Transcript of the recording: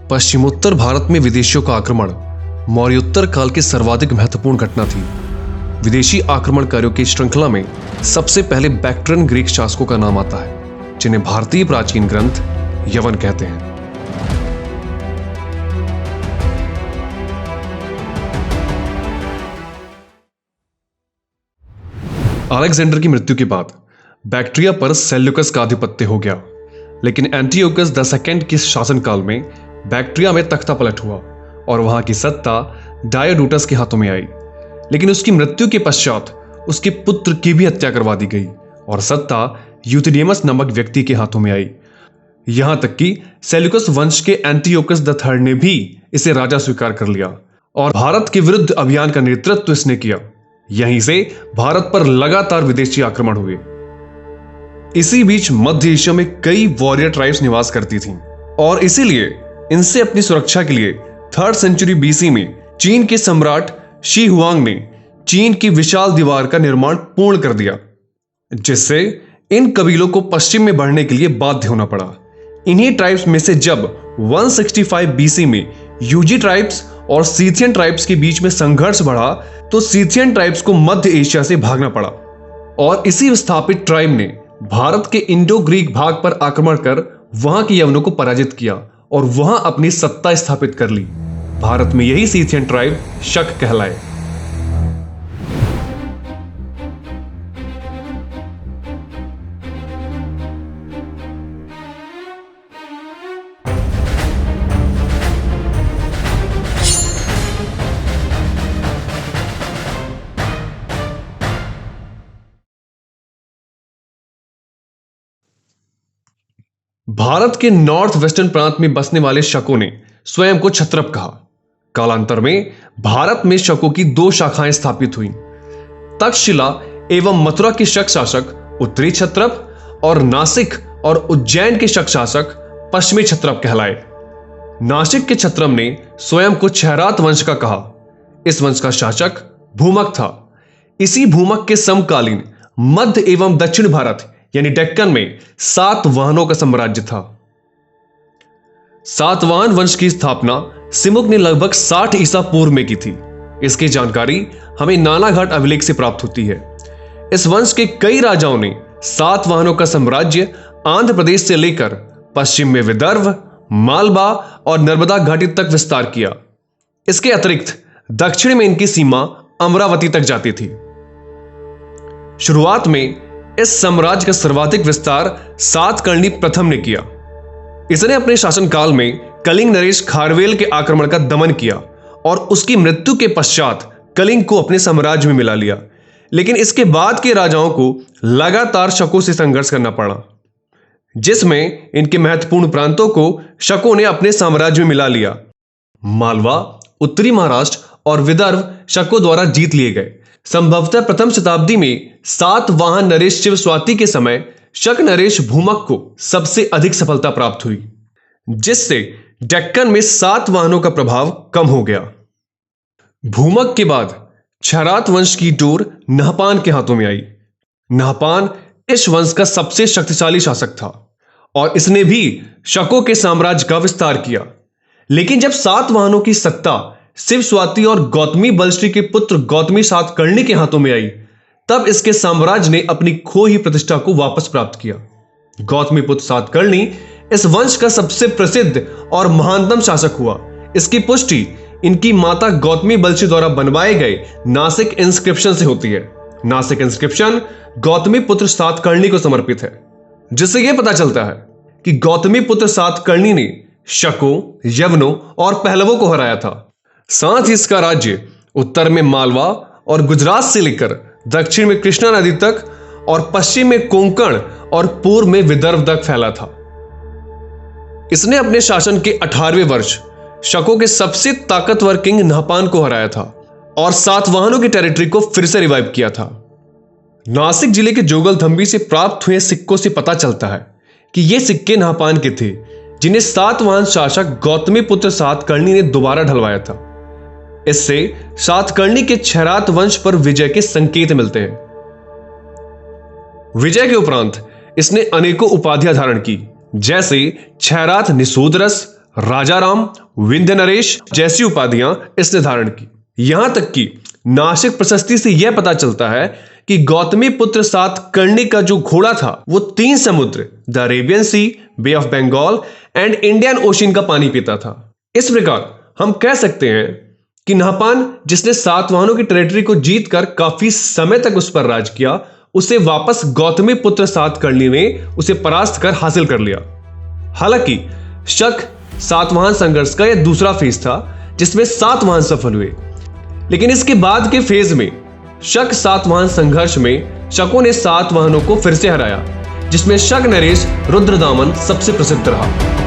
पश्चिमोत्तर भारत में विदेशियों का आक्रमण मौर्योत्तर काल की सर्वाधिक महत्वपूर्ण घटना थी। विदेशी आक्रमणकारियों की श्रृंखला में सबसे पहले बैक्ट्रियन ग्रीक शासकों का नाम आता है, जिन्हें भारतीय प्राचीन ग्रंथ यवन कहते हैं। अलेक्जेंडर की मृत्यु के बाद बैक्ट्रिया पर सेल्यूकस का आधिपत्य हो गया, लेकिन एंटियोकस द सेकेंड के शासनकाल में बैक्ट्रिया में तख्ता पलट हुआ और वहां की सत्ता डायोडोटस के हाथों में आई। लेकिन उसकी मृत्यु के पश्चात उसके पुत्र की भी हत्या करवा दी गई और सत्ता यूथिडेमस नामक व्यक्ति के हाथों में आई। यहां तक कि सेल्यूकस वंश के एंटियोकस द थर्ड ने भी इसे राजा स्वीकार कर लिया और भारत के विरुद्ध अभियान का नेतृत्व इसने किया। यहीं से भारत पर लगातार विदेशी आक्रमण हुए। इसी बीच मध्य एशिया में कई वॉरियर ट्राइब्स निवास करती थीं और इसीलिए इनसे अपनी सुरक्षा के लिए 3rd सेंचुरी बीसी में चीन के सम्राट शी हुआंग ने चीन की विशाल दीवार का निर्माण पूर्ण कर दिया, जिससे इन कबीलों को पश्चिम में बढ़ने के लिए बाध्य होना पड़ा। इन्हीं ट्राइब्स में से जब 165 बीसी में यूजी ट्राइब्स और सीथियन ट्राइब्स के बीच में संघर्ष बढ़ा तो सीथियन ट्राइब्स को मध्य एशिया से भागना पड़ा और इसी विस्थापित ट्राइब ने भारत के इंडो ग्रीक भाग पर आक्रमण कर वहां के यवनों को पराजित किया और वहां अपनी सत्ता स्थापित कर ली। भारत में यही सीथियन ट्राइब शक कहलाए। भारत के नॉर्थ वेस्टर्न प्रांत में बसने वाले शकों ने स्वयं को क्षत्रप कहा। कालांतर में भारत में शकों की 2 शाखाएं स्थापित हुई। तक्षशिला एवं मथुरा के शक शासक उत्तरी क्षत्रप और नासिक और उज्जैन के शक शासक पश्चिमी क्षत्रप कहलाए। नासिक के क्षत्रप ने स्वयं को क्षहरात वंश का कहा। इस वंश का शासक भूमक था। इसी भूमक के समकालीन मध्य एवं दक्षिण भारत यानी डेक्कन में सातवाहनों का साम्राज्य था। सातवाहन वंश की स्थापना सिमुक ने लगभग 60 ईसा पूर्व में की थी। इसकी जानकारी हमें नानाघाट अभिलेख से प्राप्त होती है। इस वंश के कई राजाओं ने सातवाहनों का साम्राज्य आंध्र प्रदेश से लेकर पश्चिम में विदर्भ, मालवा और नर्मदा घाटी तक विस्तार किया। इसके अतिरिक्त दक्षिण में इनकी सीमा अमरावती तक जाती थी। शुरुआत में इस साम्राज्य का सर्वाधिक विस्तार सातकर्णी प्रथम ने किया। इसने अपने शासनकाल में कलिंग नरेश खारवेल के आक्रमण का दमन किया और उसकी मृत्यु के पश्चात कलिंग को अपने साम्राज्य में मिला लिया। लेकिन इसके बाद के राजाओं को लगातार शकों से संघर्ष करना पड़ा, जिसमें इनके महत्वपूर्ण प्रांतों को शकों ने अपने साम्राज्य में मिला लिया। मालवा, उत्तरी महाराष्ट्र और विदर्भ शकों द्वारा जीत लिए गए। संभवतः प्रथम शताब्दी में सातवाहन नरेश शिव स्वाति के समय शक नरेश भूमक को सबसे अधिक सफलता प्राप्त हुई, जिससे डेक्कन में सातवाहनों का प्रभाव कम हो गया। भूमक के बाद क्षहरात वंश की डोर नहपान के हाथों में आई। नहपान इस वंश का सबसे शक्तिशाली शासक था और इसने भी शकों के साम्राज्य का विस्तार किया। लेकिन जब सातवाहनों की सत्ता शिव स्वाति और गौतमी बलश्री के पुत्र गौतमी सातकर्णी के हाथों में आई, तब इसके साम्राज्य ने अपनी खोई प्रतिष्ठा को वापस प्राप्त किया। गौतमी पुत्र सातकर्णी इस वंश का सबसे प्रसिद्ध और महानतम शासक हुआ। इसकी पुष्टि इनकी माता गौतमी बलश्री द्वारा बनवाए गए नासिक इंस्क्रिप्शन से होती है। नासिक इंस्क्रिप्शन गौतमी पुत्र सातकर्णी को समर्पित है, जिससे यह पता चलता है कि गौतमी पुत्र सातकर्णी ने शकों, यवनों और पहलवों को हराया था। साथ ही इसका राज्य उत्तर में मालवा और गुजरात से लेकर दक्षिण में कृष्णा नदी तक और पश्चिम में कोंकण और पूर्व में विदर्भ तक फैला था। इसने अपने शासन के 18वें वर्ष शकों के सबसे ताकतवर किंग नहपान को हराया था और सातवाहनों की टेरिटरी को फिर से रिवाइव किया था। नासिक जिले के जोगलथंबी से प्राप्त हुए सिक्कों से पता चलता है कि ये सिक्के नहपान के थे, जिन्हें सातवाहन शासक गौतमी पुत्र सातकर्णी ने दोबारा ढलवाया था। इससे सातकर्णी के क्षहरात वंश पर विजय के संकेत मिलते हैं। विजय के उपरांत इसने अनेकों उपाधियां धारण की, जैसे क्षहरात निषोदरस, राजाराम, विंध्य नरेश जैसी उपाधियां इसने धारण की। यहां तक कि नासिक प्रशस्ति से यह पता चलता है कि गौतमी पुत्र सातकर्णी का जो घोड़ा था वो 3 समुद्र, the Arabian Sea, Bay of Bengal and Indian Ocean का पानी पीता था। इस प्रकार हम कह सकते हैं कि नहपान, जिसने सातवाहनों की टेरिटरी को जीतकर काफी समय तक उस पर राज किया, उसे वापस गौतमी पुत्र सातकर्णी ने उसे परास्त कर हासिल कर लिया। हालांकि शक सातवाहन संघर्ष का यह दूसरा फेज था जिसमें सातवाहन सफल हुए, लेकिन इसके बाद के फेज में शक सातवाहन संघर्ष में शकों ने सातवाहनों को फिर से हराया, जिसमें शक नरेश रुद्रदामन सबसे प्रसिद्ध रहा।